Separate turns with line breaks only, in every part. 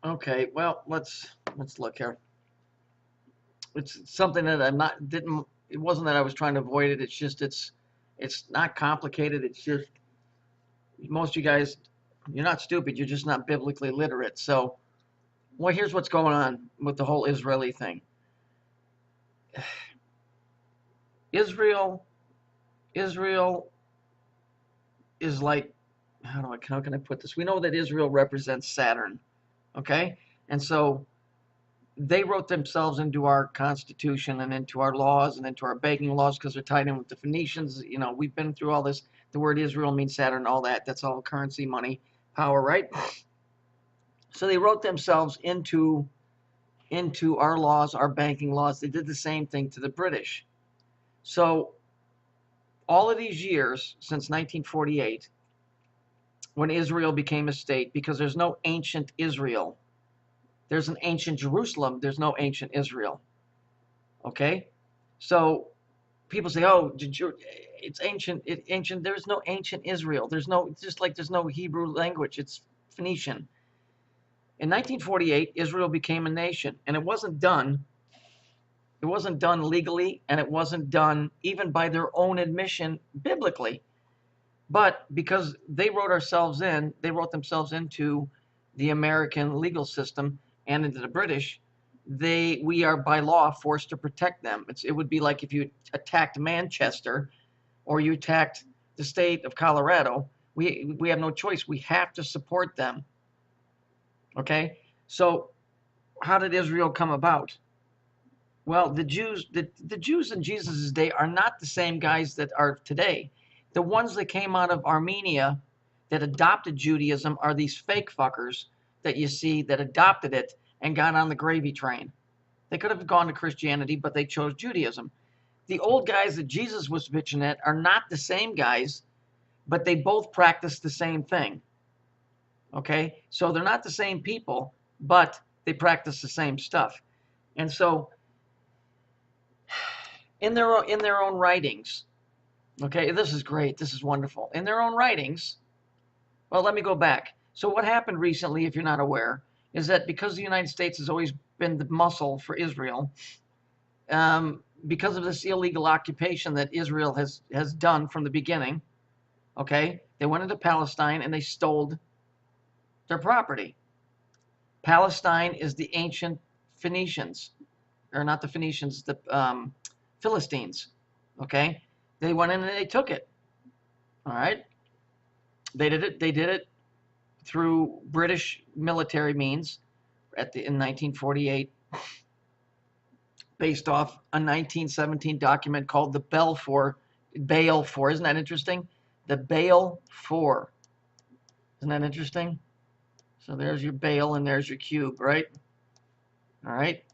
Okay, well, let's look here. It's something that I'm not didn't. It wasn't that I was trying to avoid it. It's just it's not complicated. It's just most of you guys, you're not stupid. You're just not biblically literate. So, well, here's what's going on with the whole Israeli thing. Israel, Israel is like, how can I put this? We know that Israel represents Saturn, okay? And so they wrote themselves into our constitution and into our laws and into our banking laws because they're tied in with the Phoenicians. You know, we've been through all this. The word Israel means Saturn, all that. That's all currency, money, power, right? So they wrote themselves into our laws, our banking laws. They did the same thing to the British. So all of these years since 1948, when Israel became a state, because there's no ancient Israel. There's an ancient Jerusalem. There's no ancient Israel. Okay? So people say, "Oh, it's ancient. Ancient." There's no ancient Israel. There's no, just like there's no Hebrew language. It's Phoenician. In 1948, Israel became a nation, and it wasn't done. It wasn't done legally, and it wasn't done even by their own admission biblically. But because they wrote themselves into the American legal system and into the British, we are by law forced to protect them. It would be like if you attacked Manchester or you attacked the state of Colorado. We have no choice. We have to support them. Okay? So how did Israel come about? Well, the Jews in Jesus' day are not the same guys that are today. The ones that came out of Armenia that adopted Judaism are these fake fuckers that you see that adopted it and got on the gravy train. They could have gone to Christianity, but they chose Judaism. The old guys that Jesus was bitching at are not the same guys, but they both practice the same thing. Okay? So they're not the same people, but they practice the same stuff. And so in their own writings, okay, this is great. This is wonderful. In their own writings, well, let me go back. So what happened recently, if you're not aware, is that because the United States has always been the muscle for Israel, because of this illegal occupation that Israel has done from the beginning, okay, they went into Palestine and they stole their property. Palestine is the ancient Phoenicians, or not the Phoenicians, the Philistines, okay? They went in and they took it, all right? They did it through British military means in 1948, based off a 1917 document called the Balfour. Isn't that interesting? The Balfour. Isn't that interesting? So there's your Baal and there's your cube, right? All right.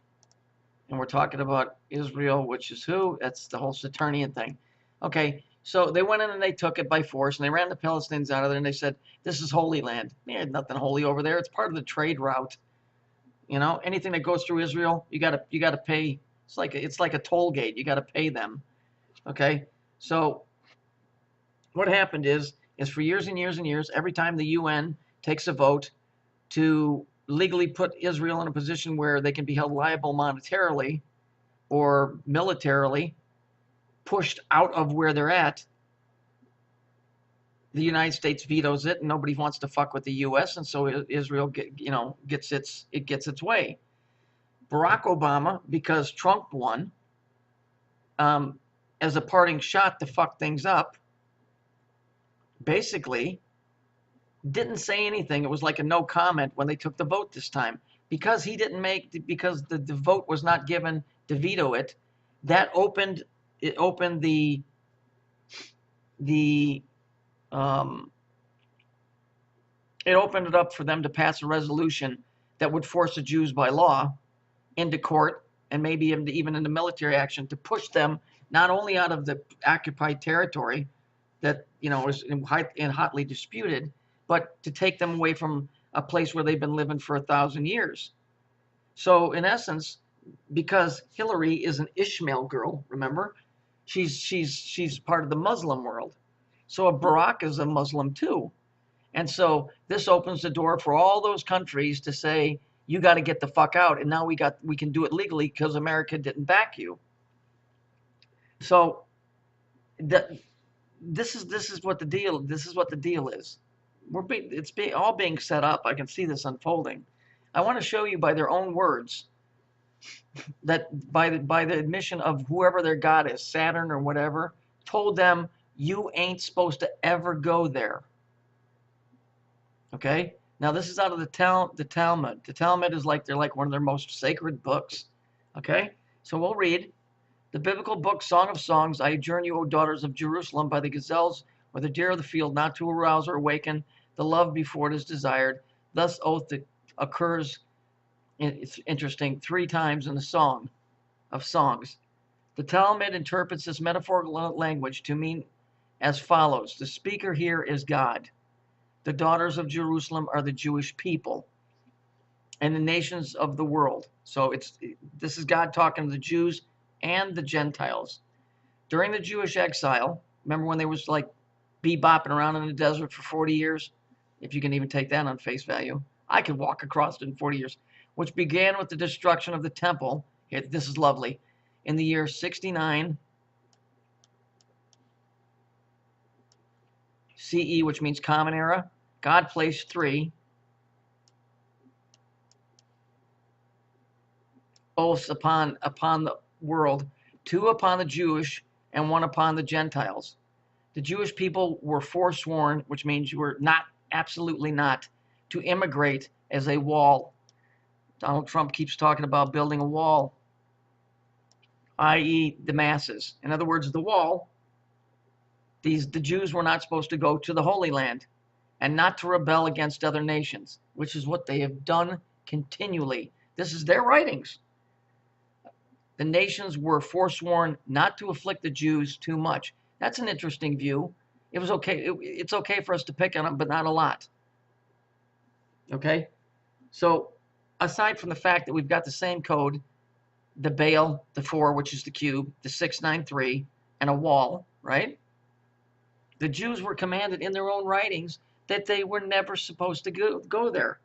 And we're talking about Israel, which is who? That's the whole Saturnian thing. Okay. So they went in and they took it by force, and they ran the Palestinians out of there, and they said, "This is Holy Land." There's nothing holy over there. It's part of the trade route. You know, anything that goes through Israel, you gotta pay. It's like a toll gate. You gotta pay them. Okay. So what happened is for years and years and years, every time the UN takes a vote to legally put Israel in a position where they can be held liable monetarily or militarily, pushed out of where they're at, the United States vetoes it, and nobody wants to fuck with the U.S., and so Israel gets its way. Barack Obama, because Trump won, as a parting shot to fuck things up, basically didn't say anything. It was like a no comment when they took the vote this time, because because the vote was not given to veto it. That opened the it opened it up for them to pass a resolution that would force the Jews by law into court, and maybe even into military action, to push them not only out of the occupied territory that is hotly disputed, but to take them away from a place where they've been living for 1,000 years. So in essence, because Hillary is an Ishmael girl, remember, she's part of the Muslim world. So Barack is a Muslim too. And so this opens the door for all those countries to say, you got to get the fuck out. And now we can do it legally because America didn't back you. So this is what the deal is. It's all being set up. I can see this unfolding. I want to show you by their own words that by the admission of whoever their god is, Saturn or whatever, told them you ain't supposed to ever go there. Okay? Now this is out of the Talmud. The Talmud is like one of their most sacred books. Okay? So we'll read. The biblical book, Song of Songs, I adjourn you, O daughters of Jerusalem, by the gazelles or the deer of the field, not to arouse or awaken the love before it is desired. Thus oath occurs, it's interesting, 3 times in the Song of Songs. The Talmud interprets this metaphorical language to mean as follows. The speaker here is God. The daughters of Jerusalem are the Jewish people and the nations of the world. So this is God talking to the Jews and the Gentiles. During the Jewish exile, remember when they was like bebopping around in the desert for 40 years? If you can even take that on face value. I could walk across it in 40 years, which began with the destruction of the temple. This is lovely. In the year 69 CE, which means Common Era, God placed 3 oaths upon the world, 2 upon the Jewish and 1 upon the Gentiles. The Jewish people were forsworn, which means you were not, absolutely not, to immigrate as a wall. Donald Trump keeps talking about building a wall, i.e. the masses. In other words, the wall, the Jews were not supposed to go to the Holy Land and not to rebel against other nations, which is what they have done continually. This is their writings. The nations were forsworn not to afflict the Jews too much. That's an interesting view. It was okay. It's okay for us to pick on them, but not a lot. Okay? So aside from the fact that we've got the same code, the Baal, the 4, which is the cube, the 693, and a wall, right? The Jews were commanded in their own writings that they were never supposed to go there.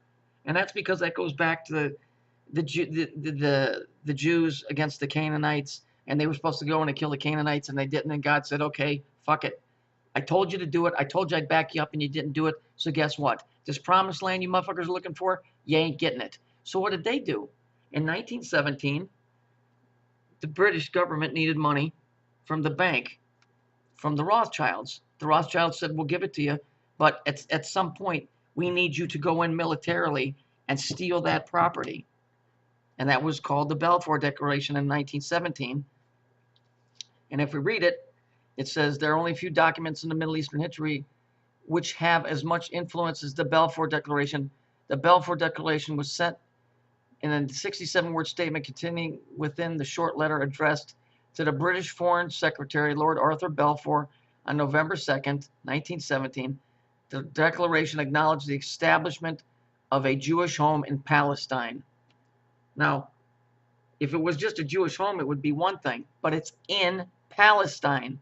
And that's because that goes back to the Jews against the Canaanites, and they were supposed to go in and kill the Canaanites, and they didn't, and God said, okay, fuck it. I told you to do it. I told you I'd back you up, and you didn't do it. So guess what? This promised land you motherfuckers are looking for, you ain't getting it. So what did they do? In 1917, the British government needed money from the bank, from the Rothschilds. The Rothschilds said, we'll give it to you, but at some point, we need you to go in militarily and steal that property. And that was called the Balfour Declaration in 1917. And if we read it, it says there are only a few documents in the Middle Eastern history which have as much influence as the Balfour Declaration. The Balfour Declaration was sent in a 67-word statement containing within the short letter addressed to the British Foreign Secretary, Lord Arthur Balfour, on November 2nd, 1917. The declaration acknowledged the establishment of a Jewish home in Palestine. Now, if it was just a Jewish home, it would be one thing, but it's in Palestine.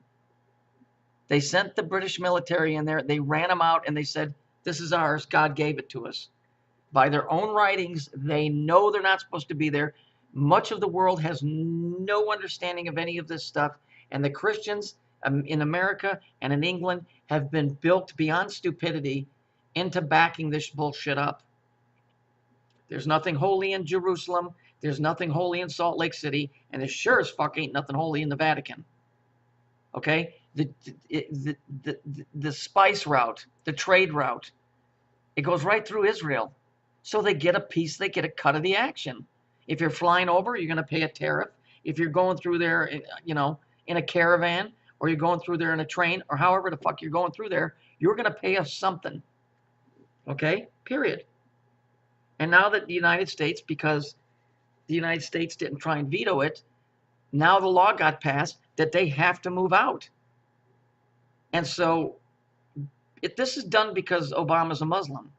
They sent the British military in there, they ran them out, and they said, this is ours, God gave it to us. By their own writings, they know they're not supposed to be there. Much of the world has no understanding of any of this stuff, and the Christians in America and in England have been built beyond stupidity into backing this bullshit up. There's nothing holy in Jerusalem. There's nothing holy in Salt Lake City. And there sure as fuck ain't nothing holy in the Vatican. Okay? The spice route, the trade route, it goes right through Israel. So they get a piece, they get a cut of the action. If you're flying over, you're going to pay a tariff. If you're going through there, in a caravan, or you're going through there in a train, or however the fuck you're going through there, you're going to pay us something. Okay? Period. And now that the United States, because the United States didn't try and veto it, now the law got passed that they have to move out. And so this is done because Obama's a Muslim.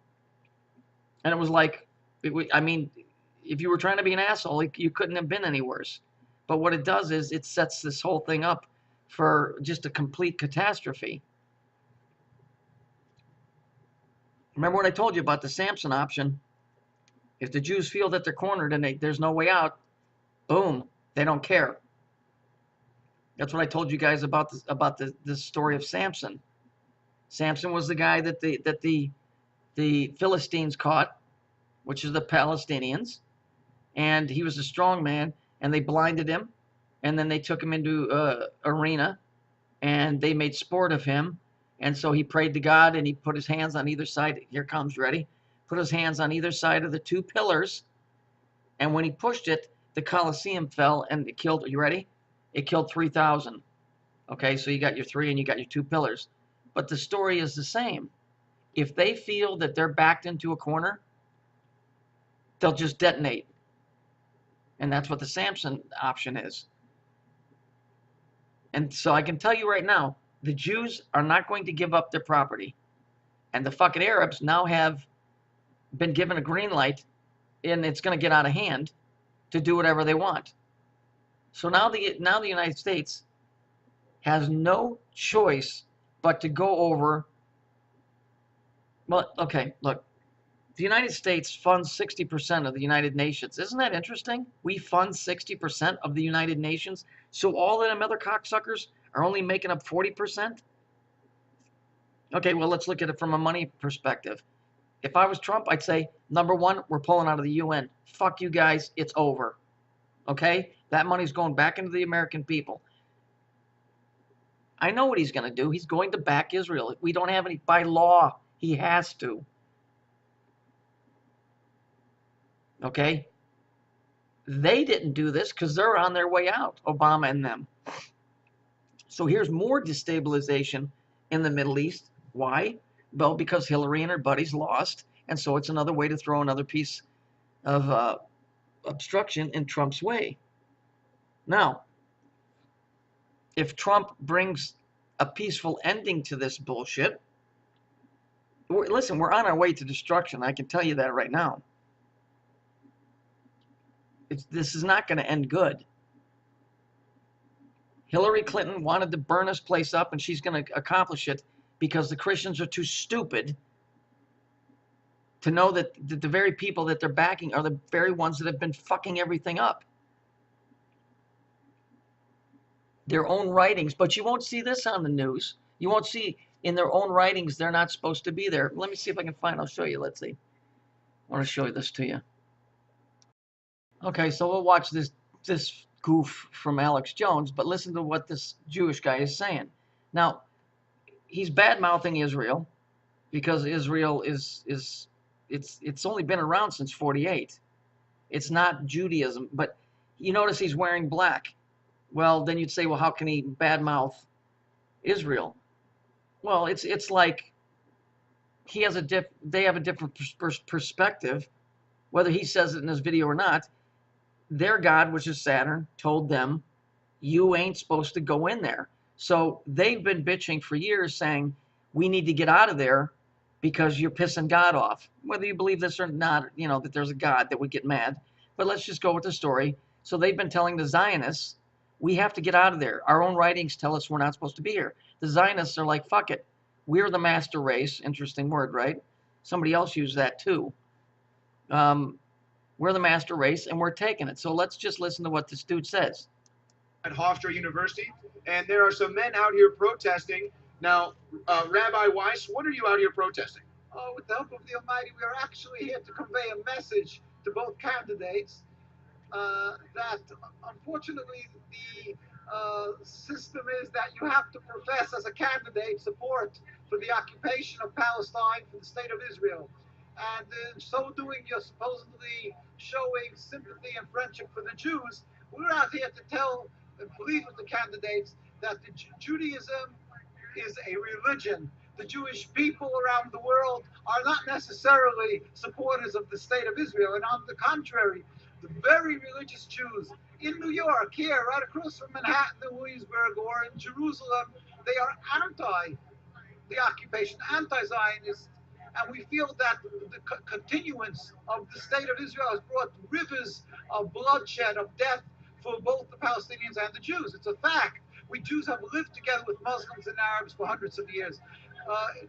And it was like, if you were trying to be an asshole, you couldn't have been any worse. But what it does is it sets this whole thing up for just a complete catastrophe. Remember when I told you about the Samson option? If the Jews feel that they're cornered and there's no way out, boom, they don't care. That's what I told you guys about this story of Samson. Samson was the guy that the Philistines caught, which is the Palestinians, and he was a strong man, and they blinded him, and then they took him into arena, and they made sport of him, and so he prayed to God, and he put his hands on either side. Here comes, ready? Put his hands on either side of the two pillars, and when he pushed it, the Colosseum fell, and it killed. You ready? It killed 3,000. Okay, so you got your three, and you got your two pillars, but the story is the same. If they feel that they're backed into a corner, they'll just detonate. And that's what the Samson option is. And so I can tell you right now, the Jews are not going to give up their property. And the fucking Arabs now have been given a green light, and it's going to get out of hand to do whatever they want. So now the United States has no choice but to go over. Well, okay, look. The United States funds 60% of the United Nations. Isn't that interesting? We fund 60% of the United Nations, so all of them other cocksuckers are only making up 40%? Okay, well, let's look at it from a money perspective. If I was Trump, I'd say, number one, we're pulling out of the UN. Fuck you guys, it's over. Okay? That money's going back into the American people. I know what he's going to do. He's going to back Israel. We don't have any, by law, he has to. Okay? They didn't do this because they're on their way out, Obama and them. So here's more destabilization in the Middle East. Why? Well, because Hillary and her buddies lost, and so it's another way to throw another piece of obstruction in Trump's way. Now, if Trump brings a peaceful ending to this bullshit, listen, we're on our way to destruction. I can tell you that right now. This is not going to end good. Hillary Clinton wanted to burn this place up, and she's going to accomplish it because the Christians are too stupid to know that the very people that they're backing are the very ones that have been fucking everything up. Their own writings, but you won't see this on the news. You won't see in their own writings they're not supposed to be there. Let me see if I can find, I'll show you, let's see. I want to show this to you. Okay, so we'll watch this goof from Alex Jones, but listen to what this Jewish guy is saying. Now, he's bad-mouthing Israel because Israel it's only been around since 48. It's not Judaism, but you notice he's wearing black. Well, then you'd say, well, how can he badmouth Israel? Well, it's like he has they have a different perspective, whether he says it in this video or not. Their God, which is Saturn, told them, you ain't supposed to go in there. So they've been bitching for years saying, we need to get out of there because you're pissing God off. Whether you believe this or not, you know, that there's a God that would get mad. But let's just go with the story. So they've been telling the Zionists, we have to get out of there. Our own writings tell us we're not supposed to be here. The Zionists are like, fuck it. We're the master race. Interesting word, right? Somebody else used that too. We're the master race, and we're taking it. So let's just listen to what this dude says.
At Hofstra University, and there are some men out here protesting. Now, Rabbi Weiss, what are you out here protesting?
Oh, with the help of the Almighty, we are actually here to convey a message to both candidates that, unfortunately, the system is that you have to profess as a candidate support for the occupation of Palestine, for the state of Israel. And in so doing, you're supposedly showing sympathy and friendship for the Jews. We're out here to tell and plead with the candidates that Judaism is a religion. The Jewish people around the world are not necessarily supporters of the state of Israel. And on the contrary, the very religious Jews in New York, here, right across from Manhattan and Williamsburg, or in Jerusalem, they are anti the occupation, anti-Zionist. And we feel that the continuance of the state of Israel has brought rivers of bloodshed, of death for both the Palestinians and the Jews. It's a fact. We Jews have lived together with Muslims and Arabs for hundreds of years.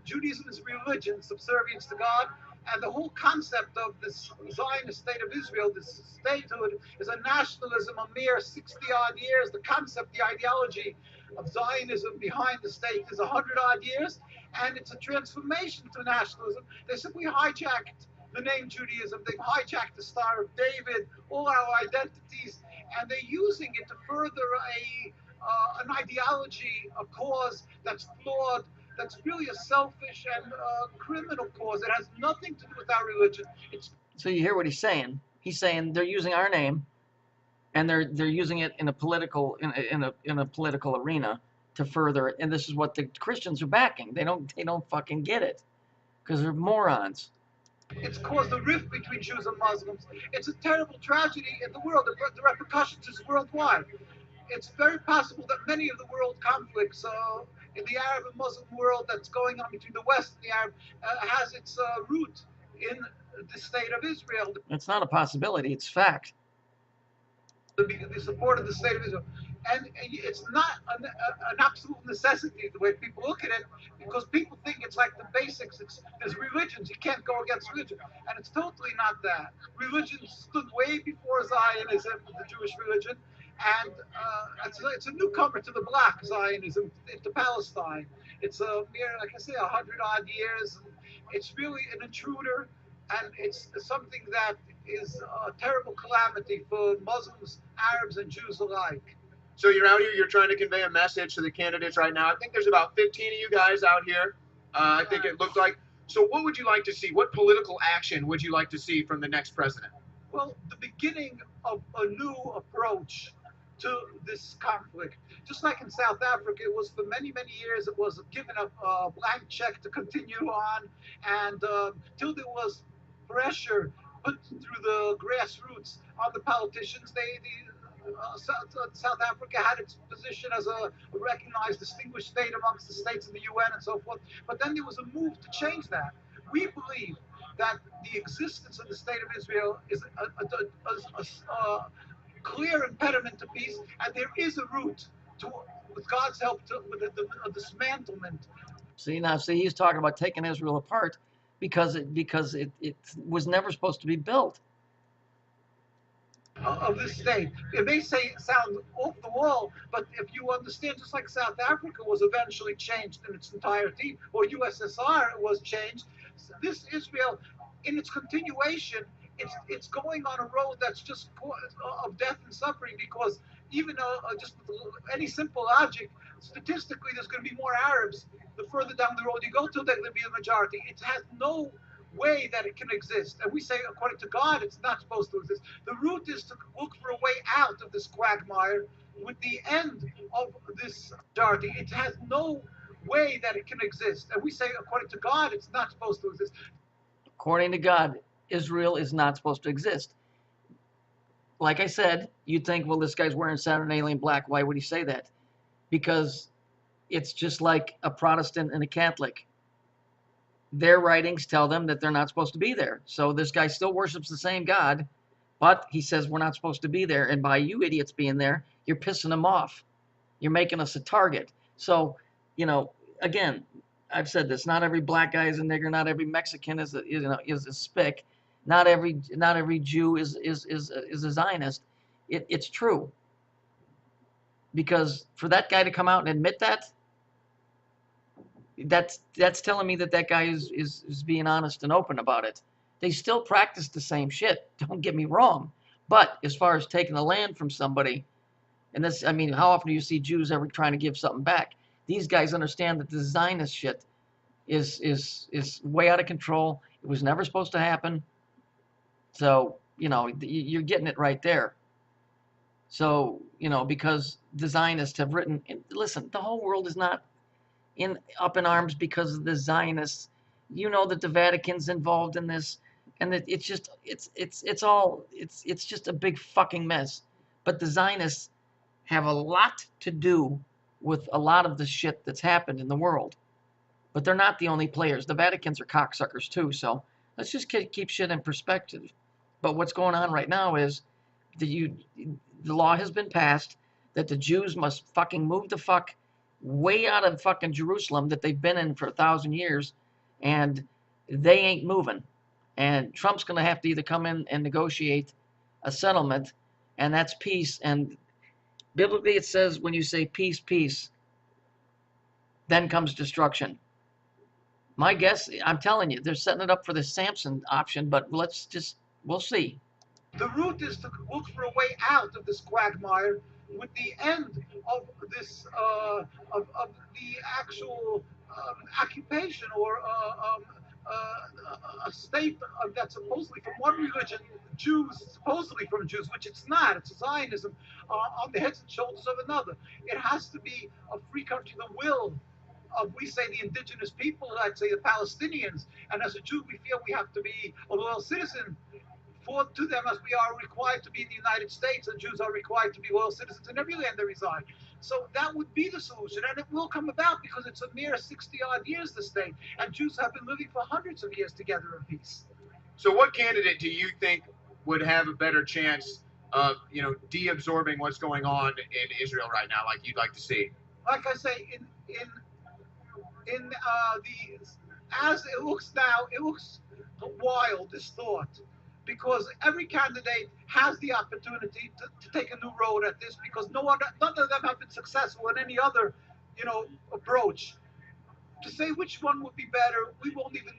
Judaism is religion, subservience to God, And the whole concept of this Zionist state of Israel, this statehood, is a nationalism a mere 60 odd years. The concept, the ideology of Zionism behind the state is 100 odd years, and it's a transformation to nationalism. They simply hijacked the name Judaism, they've hijacked the Star of David, all our identities, and they're using it to further an ideology, a cause that's flawed, that's really a selfish and criminal cause. It has nothing to do with our religion.
So you hear what he's saying? He's saying they're using our name, and they're using it in a political in a political arena to further it. And this is what the Christians are backing. They don't fucking get it because they're morons.
It's caused a rift between Jews and Muslims. It's a terrible tragedy in the world. The repercussions is worldwide. It's very possible that many of the world conflicts in the Arab and Muslim world that's going on between the West and the Arab has its root in the state of Israel.
It's not a possibility. It's fact.
The support of the state of Israel. And it's not an absolute necessity the way people look at it, because people think it's like the basics. There's religions, you can't go against religion. And it's totally not that. Religion stood way before Zionism, the Jewish religion, and it's a newcomer to the block, Zionism, to Palestine. It's a mere, like I say, 100 odd years. It's really an intruder, and it's something that is a terrible calamity for Muslims, Arabs, and Jews alike.
So you're out here, you're trying to convey a message to the candidates right now. I think there's about 15 of you guys out here. I think it looked like. So what would you like to see? What political action would you like to see from the next president?
Well, the beginning of a new approach to this conflict. Just like in South Africa, it was for many, many years, it was given a blank check to continue on, and till there was pressure put through the grassroots on the politicians, South Africa had its position as a recognized, distinguished state amongst the states of the UN and so forth. But then there was a move to change that. We believe that the existence of the state of Israel is a clear impediment to peace, and there is a route to, with God's help, to a dismantlement.
See, he's talking about taking Israel apart because it was never supposed to be built.
Of this state. It may sound off the wall, but if you understand, just like South Africa was eventually changed in its entirety, or USSR was changed, this Israel, in its continuation, it's going on a road that's just of death and suffering, because even just any simple logic, statistically, there's going to be more Arabs the further down the road you go to, they're going to be the majority. It has no way that it can exist. And we say, according to God, it's not supposed to exist. The route is to look for a way out of this quagmire with the end of this majority. It has no way that it can exist. And we say, according to God, it's not supposed to exist.
According to God, Israel is not supposed to exist. Like I said, you'd think, well, this guy's wearing Saturnalian black. Why would he say that? Because it's just like a Protestant and a Catholic. Their writings tell them that they're not supposed to be there. So this guy still worships the same God, but he says we're not supposed to be there. And by you idiots being there, you're pissing him off. You're making us a target. So, again, I've said this. Not every black guy is a nigger. Not every Mexican is a spick. Not every Jew is a Zionist. It's true. Because for that guy to come out and admit that, that's telling me that guy is being honest and open about it. They still practice the same shit. Don't get me wrong. But as far as taking the land from somebody, and this, I mean, how often do you see Jews ever trying to give something back? These guys understand that the Zionist shit is way out of control. It was never supposed to happen. So, you're getting it right there. So, because the Zionists have written, listen, the whole world is not up in arms because of the Zionists. You know that the Vatican's involved in this, and that it's just a big fucking mess. But the Zionists have a lot to do with a lot of the shit that's happened in the world. But they're not the only players. The Vaticans are cocksuckers too. So let's just keep shit in perspective. But what's going on right now is the law has been passed that the Jews must fucking move the fuck way out of fucking Jerusalem that they've been in for 1,000 years, and they ain't moving. And Trump's going to have to either come in and negotiate a settlement, and that's peace. And biblically, it says when you say peace, peace, then comes destruction. My guess, I'm telling you, they're setting it up for the Samson option, but we'll see.
The route is to look for a way out of this quagmire with the end of this of the actual occupation or a state that's supposedly from one religion, Jews supposedly from Jews, which it's not. It's Zionism on the heads and shoulders of another. It has to be a free country. The will of, we say, the indigenous people, I'd say the Palestinians, and as a Jew, we feel we have to be a loyal citizen to them as we are required to be in the United States, and Jews are required to be loyal citizens in every land they reside. So that would be the solution, and it will come about because it's a mere 60-odd years, the state, and Jews have been living for hundreds of years together in peace.
So what candidate do you think would have a better chance of, de-absorbing what's going on in Israel right now, like you'd like to see?
Like I say, as it looks now, it looks wild, this thought, because every candidate has the opportunity to take a new road at this, because none of them have been successful in any other, approach. To say which one would be better, we won't even,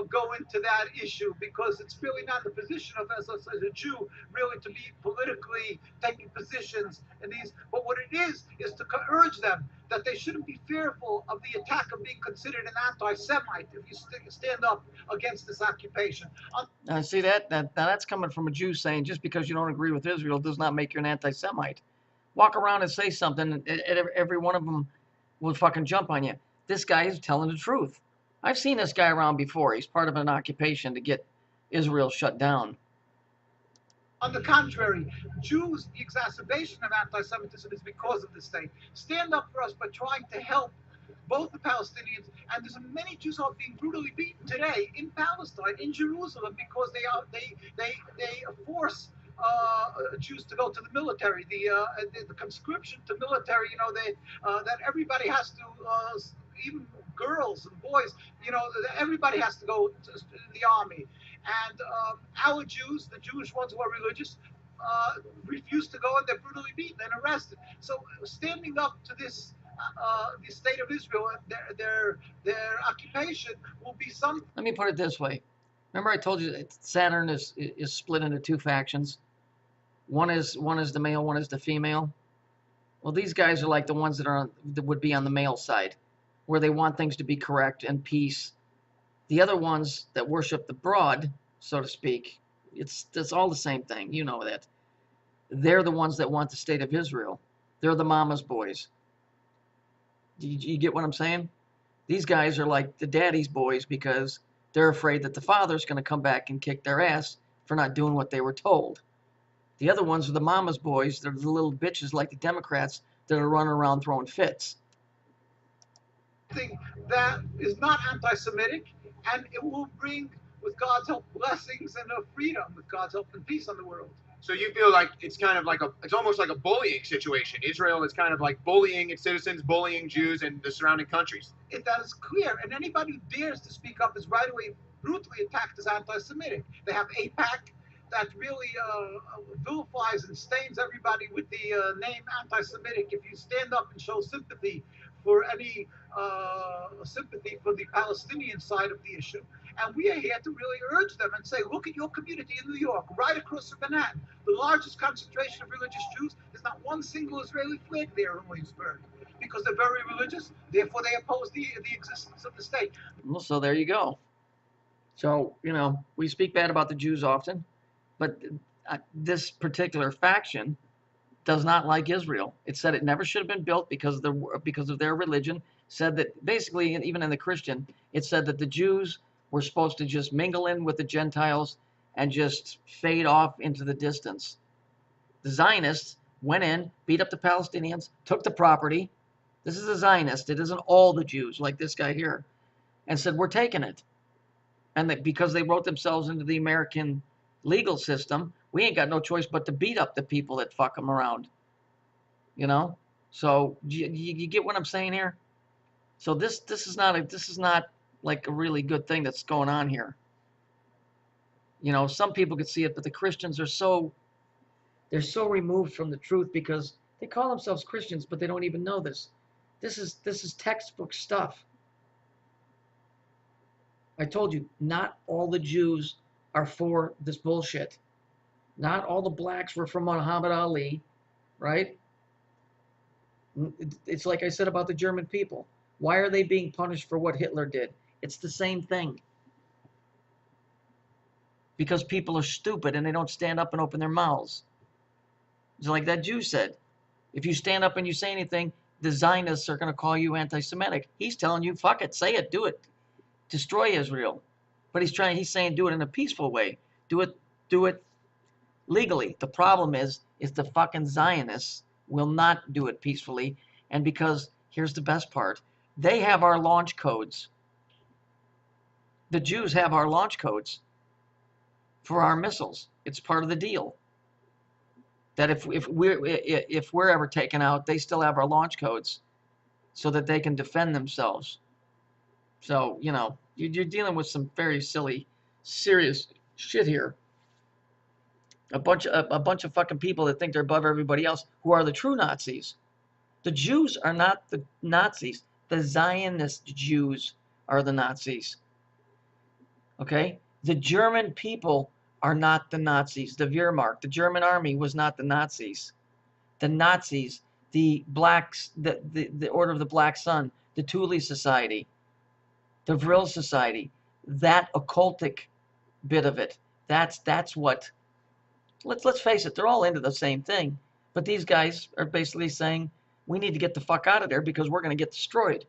go into that issue, because it's really not the position of us as a Jew really to be politically taking positions in these. But what it is to urge them that they shouldn't be fearful of the attack of being considered an anti-Semite if you stand up against this occupation.
See that's coming from a Jew saying just because you don't agree with Israel does not make you an anti-Semite. Walk around and say something, and every one of them will fucking jump on you. This guy is telling the truth. I've seen this guy around before. He's part of an occupation to get Israel shut down.
On the contrary, Jews, the exacerbation of anti-Semitism is because of the state. Stand up for us by trying to help both the Palestinians, and there's many Jews are being brutally beaten today in Palestine, in Jerusalem, because they force Jews to go to the military. The conscription to military, that everybody has to, even girls and boys, everybody has to go to the army. And our Jews, the Jewish ones who are religious, refuse to go, and they're brutally beaten and arrested. So standing up to this, the state of Israel, their occupation will be some.
Let me put it this way. Remember I told you that Saturn is split into two factions. One is the male, one is the female. Well, these guys are like the ones that would be on the male side, where they want things to be correct and peace. The other ones that worship the broad, so to speak, it's all the same thing. You know that. They're the ones that want the state of Israel. They're the mama's boys. You get what I'm saying? These guys are like the daddy's boys because they're afraid that the father's going to come back and kick their ass for not doing what they were told. The other ones are the mama's boys. They're the little bitches like the Democrats that are running around throwing fits.
That is not anti-Semitic, and it will bring, with God's help, blessings and freedom, with God's help, and peace on the world.
So you feel like it's kind of like it's almost like a bullying situation. Israel is kind of like bullying its citizens, bullying Jews and the surrounding countries.
That is clear, and anybody who dares to speak up is right away brutally attacked as anti-Semitic. They have AIPAC that really vilifies and stains everybody with the name anti-Semitic. If you stand up and show sympathy for any sympathy for the Palestinian side of the issue. And we are here to really urge them and say, look at your community in New York, right across from Manhattan. The largest concentration of religious Jews. There's not one single Israeli flag there in Williamsburg, because they're very religious. Therefore, they oppose the existence of the state.
Well, so there you go. So, we speak bad about the Jews often, but this particular faction does not like Israel. It said it never should have been built because of their religion. Said that basically, even in the Christian, it said that the Jews were supposed to just mingle in with the Gentiles and just fade off into the distance. The Zionists went in, beat up the Palestinians, took the property. This is a Zionist. It isn't all the Jews like this guy here. And said, we're taking it. And that because they wrote themselves into the American legal system, we ain't got no choice but to beat up the people that fuck them around. So you get what I'm saying here? So this is not like a really good thing that's going on here. You know, some people could see it, but the Christians are they're so removed from the truth because they call themselves Christians, but they don't even know this. This is textbook stuff. I told you, not all the Jews are for this bullshit. Not all the blacks were from Muhammad Ali, right? It's like I said about the German people. Why are they being punished for what Hitler did? It's the same thing. Because people are stupid and they don't stand up and open their mouths. It's like that Jew said. If you stand up and you say anything, the Zionists are going to call you anti-Semitic. He's telling you, fuck it, say it, do it. Destroy Israel. But he's saying do it in a peaceful way. Do it legally. The problem is the fucking Zionists will not do it peacefully. And because, here's the best part, they have our launch codes. The Jews have our launch codes for our missiles. It's part of the deal. That if we're ever taken out, they still have our launch codes so that they can defend themselves. So, you know, you're dealing with some very silly, serious shit here. A bunch of fucking people that think they're above everybody else who are the true Nazis. The Jews are not the Nazis. The Zionist Jews are the Nazis. Okay? The German people are not the Nazis. The Wehrmacht, the German army was not the Nazis. The Nazis, the blacks, the Order of the Black Sun, the Thule Society, the Vril Society, that occultic bit of it. That's what. Let's face it, they're all into the same thing. But these guys are basically saying, we need to get the fuck out of there because we're going to get destroyed.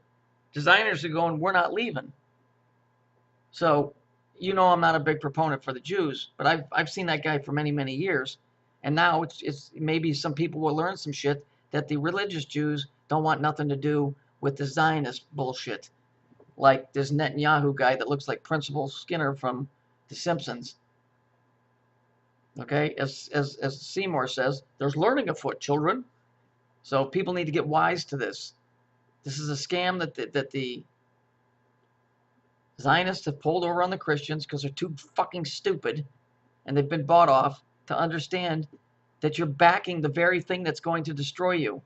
Designers are going, we're not leaving. So, you know, I'm not a big proponent for the Jews, but I've seen that guy for many, many years. And now it's maybe some people will learn some shit that the religious Jews don't want nothing to do with the Zionist bullshit. Like this Netanyahu guy that looks like Principal Skinner from The Simpsons. Okay, as Seymour says, there's learning afoot, children. So people need to get wise to this. This is a scam that the Zionists have pulled over on the Christians because they're too fucking stupid, and they've been bought off to understand that you're backing the very thing that's going to destroy you.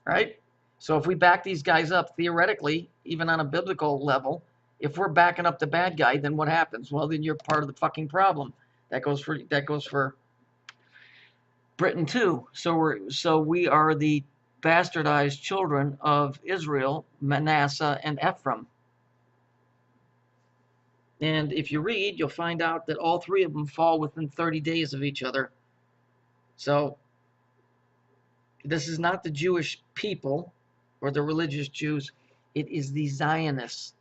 Right? So if we back these guys up, theoretically, even on a biblical level, if we're backing up the bad guy, then what happens? Well, then you're part of the fucking problem. That goes for Britain too. So we are the bastardized children of Israel, Manasseh, and Ephraim. And if you read, you'll find out that all three of them fall within 30 days of each other. So this is not the Jewish people or the religious Jews. It is the Zionists.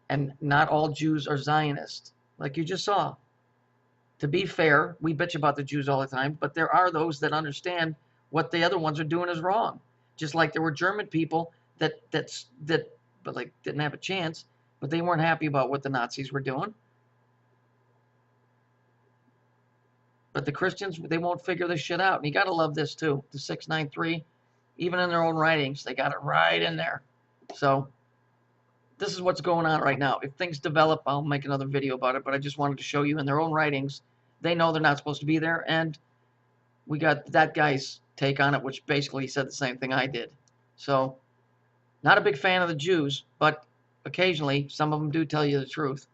And not all Jews are Zionists, like you just saw. To be fair, we bitch about the Jews all the time, but there are those that understand what the other ones are doing is wrong. Just like there were German people that like didn't have a chance, but they weren't happy about what the Nazis were doing. But the Christians, they won't figure this shit out. And you got to love this too. The 693, even in their own writings, they got it right in there. So this is what's going on right now. If things develop, I'll make another video about it, but I just wanted to show you in their own writings, they know they're not supposed to be there, and we got that guy's take on it, which basically said the same thing I did. So, not a big fan of the Jews, but occasionally some of them do tell you the truth.